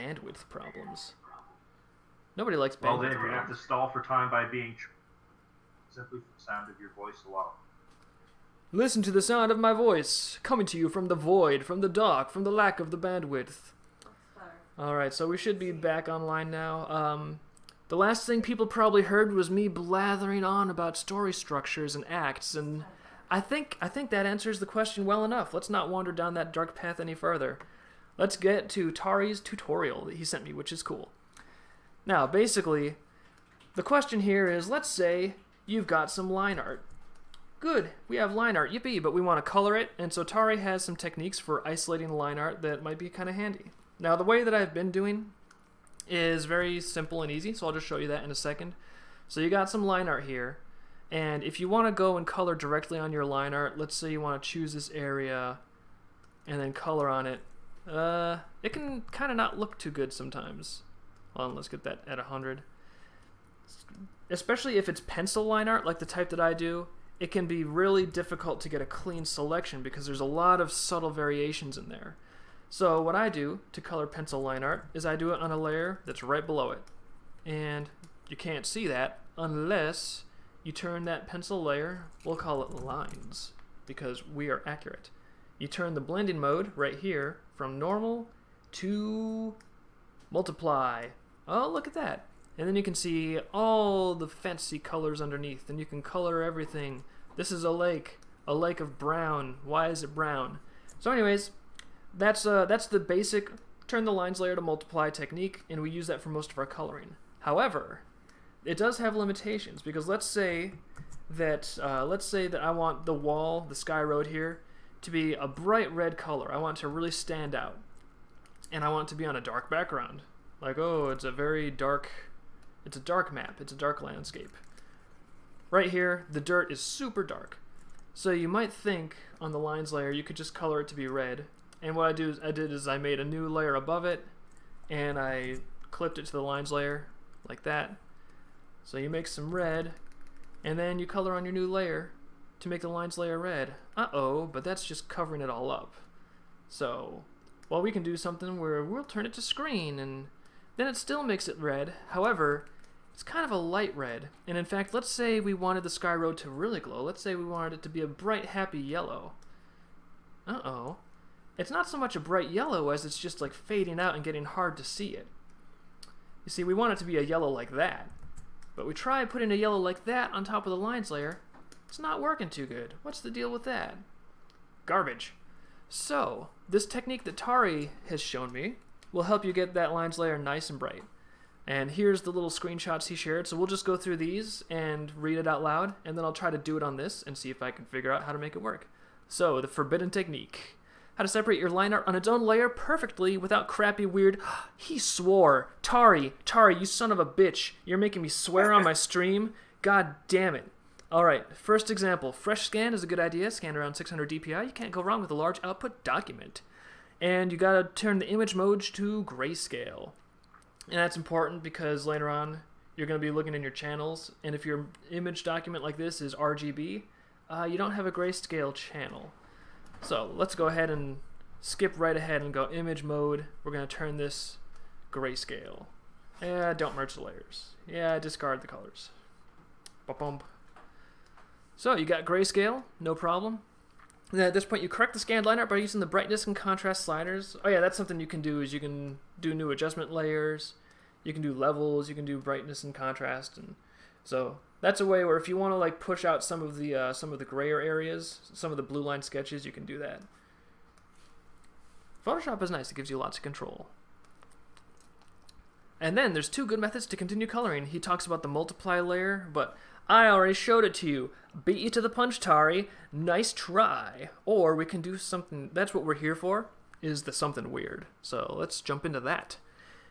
bandwidth problems. Nobody likes Well, bandwidth then you're going to have problems. to stall for time by being simply from the sound of your voice alone. Listen to the sound of my voice, coming to you from the void, from the dark, from the lack of the bandwidth. Alright, so we should be back online now. The last thing people probably heard was me blathering on about story structures and acts, and I think that answers the question well enough. Let's not wander down that dark path any further. Let's get to Tari's tutorial that he sent me, which is cool. Now, basically, the question here is, let's say you've got some line art. Good, we have line art, yippee, but we want to color it, and so Tari has some techniques for isolating line art that might be kind of handy. Now, the way that I've been doing is very simple and easy, so I'll just show you that in a second. So you got some line art here, and if you want to go and color directly on your line art, let's say you want to choose this area and then color on it, it can kind of not look too good sometimes. Hold on, let's get that at 100. Especially if it's pencil line art, like the type that I do, it can be really difficult to get a clean selection because there's a lot of subtle variations in there. So what I do to color pencil line art is I do it on a layer that's right below it. And you can't see that unless you turn that pencil layer, we'll call it lines, because we are accurate. You turn the blending mode right here from normal to multiply. Oh, look at that. And then you can see all the fancy colors underneath, and you can color everything. This is a lake of brown. Why is it brown? So anyways, that's the basic turn the lines layer to multiply technique, and we use that for most of our coloring. However, it does have limitations, because let's say that I want the wall, the sky road here, to be a bright red color. I want it to really stand out, and I want it to be on a dark background. Like, oh, it's a dark map, it's a dark landscape. Right here, the dirt is super dark. So you might think on the lines layer you could just color it to be red. And what I did is I made a new layer above it, and I clipped it to the lines layer like that. So you make some red, and then you color on your new layer to make the lines layer red. Uh-oh, but that's just covering it all up. So, well, we can do something where we'll turn it to screen, and then it still makes it red. However, it's kind of a light red. And in fact, let's say we wanted the sky road to really glow. Let's say we wanted it to be a bright, happy yellow. Uh-oh. It's not so much a bright yellow as it's just like fading out and getting hard to see it. You see, we want it to be a yellow like that. But we try putting a yellow like that on top of the lines layer. It's not working too good. What's the deal with that? Garbage. So, this technique that Tari has shown me will help you get that lines layer nice and bright. And here's the little screenshots he shared, so we'll just go through these and read it out loud, and then I'll try to do it on this and see if I can figure out how to make it work. So, the forbidden technique. How to separate your line art on its own layer perfectly without crappy weird, he swore. Tari, you son of a bitch. You're making me swear on my stream. God damn it. Alright, first example. Fresh scan is a good idea. Scan around 600 dpi. You can't go wrong with a large output document. And you gotta turn the image mode to grayscale. And that's important because later on you're gonna be looking in your channels, and if your image document like this is RGB, you don't have a grayscale channel. So let's go ahead and skip right ahead and go image mode. We're gonna turn this grayscale. Yeah, don't merge the layers. Yeah, discard the colors. Ba-bump. So you got grayscale, no problem. Then at this point, you correct the scanned line art by using the brightness and contrast sliders. Oh yeah, that's something you can do, is you can do new adjustment layers, you can do levels, you can do brightness and contrast, and so that's a way where if you want to like push out some of the grayer areas, some of the blue line sketches, you can do that. Photoshop is nice; it gives you lots of control. And then there's two good methods to continue coloring. He talks about the multiply layer, but I already showed it to you. Beat you to the punch, Tari. Nice try. Or we can do something, that's what we're here for, is the something weird. So let's jump into that.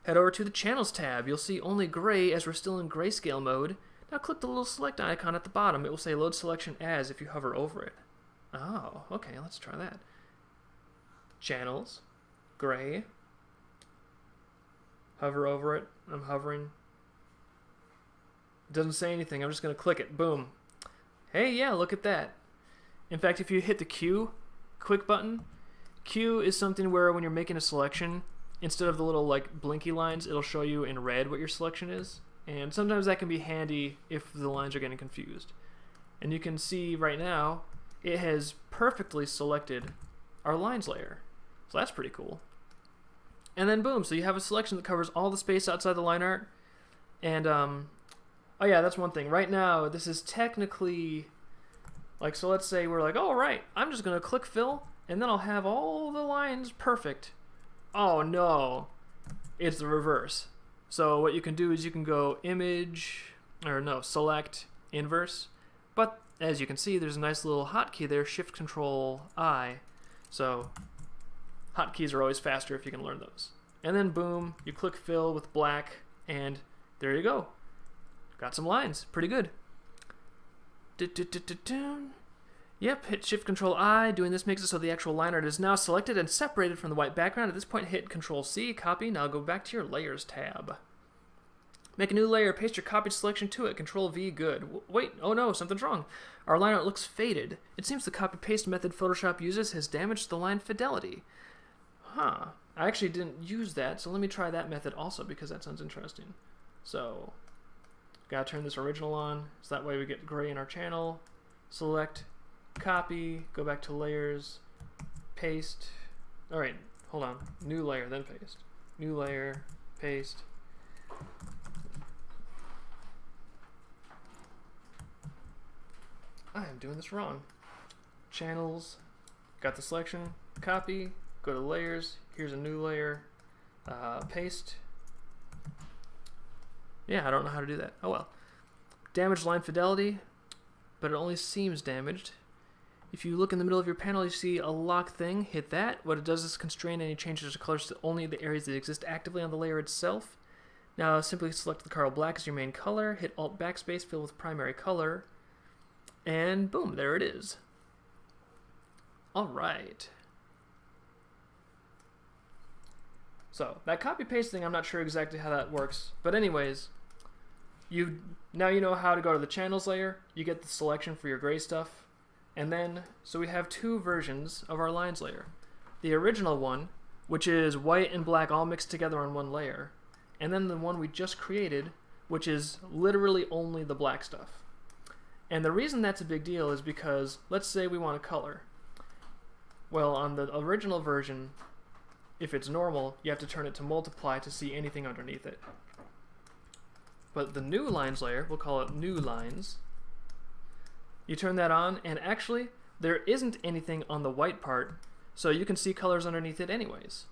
Head over to the Channels tab. You'll see only gray as we're still in grayscale mode. Now click the little select icon at the bottom. It will say load selection as if you hover over it. Oh, okay, let's try that. Channels, gray. Hover over it. I'm hovering. It doesn't say anything. I'm just going to click it. Boom. Hey, yeah, look at that. In fact, if you hit the Q quick button, Q is something where when you're making a selection, instead of the little like blinky lines, it'll show you in red what your selection is. And sometimes that can be handy if the lines are getting confused. And you can see right now, it has perfectly selected our lines layer. So that's pretty cool. And then boom, so you have a selection that covers all the space outside the line art. And, oh yeah, that's one thing. Right now, this is technically, like, so let's say we're like, oh, right, I'm just going to click fill, and then I'll have all the lines perfect. Oh, no, it's the reverse. So what you can do is you can go image, or no, select inverse. But as you can see, there's a nice little hotkey there, Shift Control I. So hotkeys are always faster if you can learn those. And then boom, you click fill with black, and there you go. Got some lines. Pretty good. Yep, hit Shift Control I. Doing this makes it so the actual line art is now selected and separated from the white background. At this point, hit Control C, copy. Now go back to your Layers tab. Make a new layer, paste your copied selection to it. Control V, good. Wait, oh no, something's wrong. Our line art looks faded. It seems the copy-paste method Photoshop uses has damaged the line fidelity. Huh. I actually didn't use that, so let me try that method also because that sounds interesting. So, gotta turn this original on, so that way we get gray in our channel. Select, copy, go back to layers, paste. Alright, hold on. New layer, then paste. New layer, paste. I am doing this wrong. Channels, got the selection, copy, go to layers, here's a new layer, paste. Yeah, I don't know how to do that. Oh well. Damaged line fidelity, but it only seems damaged. If you look in the middle of your panel, you see a lock thing. Hit that. What it does is constrain any changes to colors to only the areas that exist actively on the layer itself. Now simply select the color black as your main color, hit Alt Backspace, fill with primary color, and boom, there it is. Alright. So, that copy-paste thing, I'm not sure exactly how that works. But anyways, now you know how to go to the channels layer, you get the selection for your gray stuff, and then, so we have two versions of our lines layer. The original one, which is white and black all mixed together on one layer, and then the one we just created, which is literally only the black stuff. And the reason that's a big deal is because, let's say we want a color. Well, on the original version, if it's normal, you have to turn it to multiply to see anything underneath it. But the new lines layer, we'll call it new lines, you turn that on, and actually, there isn't anything on the white part, so you can see colors underneath it anyways.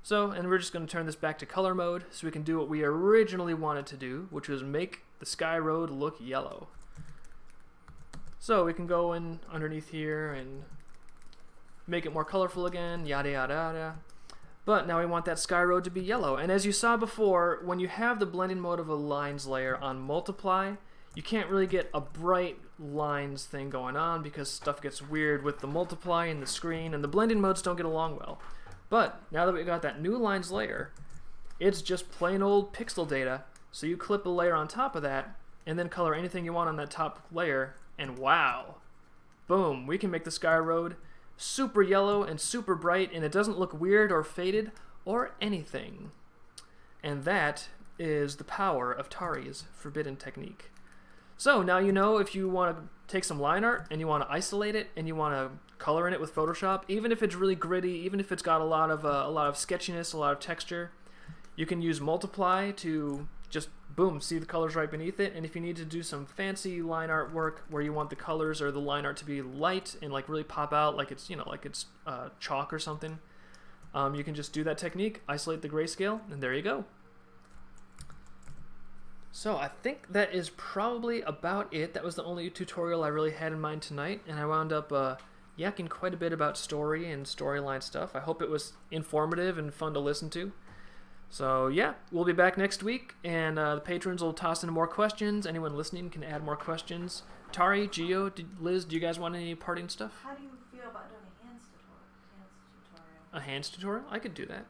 So, and we're just going to turn this back to color mode, so we can do what we originally wanted to do, which was make the sky road look yellow. So we can go in underneath here and make it more colorful again, yada yada yada. But now we want that sky road to be yellow. And as you saw before, when you have the blending mode of a lines layer on multiply, you can't really get a bright lines thing going on because stuff gets weird with the multiply and the screen, and the blending modes don't get along well. But now that we got that new lines layer, it's just plain old pixel data. So you clip a layer on top of that, and then color anything you want on that top layer, and wow, boom, we can make the sky road super yellow and super bright, and it doesn't look weird or faded or anything. And that is the power of Tari's forbidden technique. So now you know if you want to take some line art and you want to isolate it and you want to color in it with Photoshop, even if it's really gritty, even if it's got a lot of sketchiness, a lot of texture, you can use multiply to just boom, see the colors right beneath it. And if you need to do some fancy line art work where you want the colors or the line art to be light and like really pop out like it's, you know, like it's chalk or something, you can just do that technique, isolate the grayscale, and there you go. So I think that is probably about it. That was the only tutorial I really had in mind tonight, and I wound up yakking quite a bit about story and storyline stuff. I hope it was informative and fun to listen to. So yeah, we'll be back next week, and the patrons will toss in more questions. Anyone listening can add more questions. Tari, Gio, Liz, do you guys want any parting stuff? How do you feel about doing a hands tutorial? A hands tutorial? I could do that.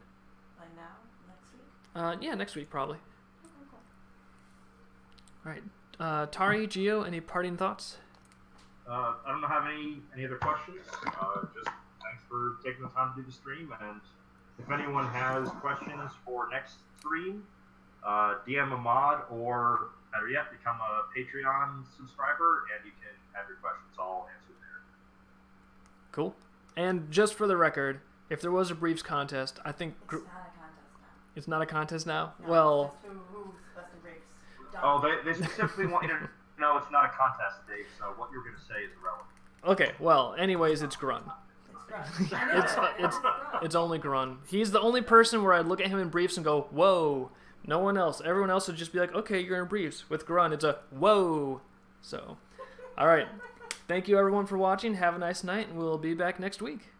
Like now? Next week? Yeah, next week probably. Okay, cool. All right. Tari, Gio, any parting thoughts? I don't have any other questions. Just thanks for taking the time to do the stream, and If anyone has questions for next stream, DM a mod or, better yet, become a Patreon subscriber, and you can have your questions all answered there. Cool. And just for the record, if there was a briefs contest, I think It's not a contest now. it's not a contest now. No, Well, it's just who's best in briefs. Done. Oh, they specifically want you to know it's not a contest, Dave, so what you're going to say is irrelevant. okay. Well, anyways, it's Grun. It's Grun. I know. It's only Grun. He's the only person where I'd look at him in briefs and go, whoa. No one else. Everyone else would just be like, okay, you're in briefs. With Grun, it's a whoa. So, all right. Thank you, everyone, for watching. Have a nice night, and we'll be back next week.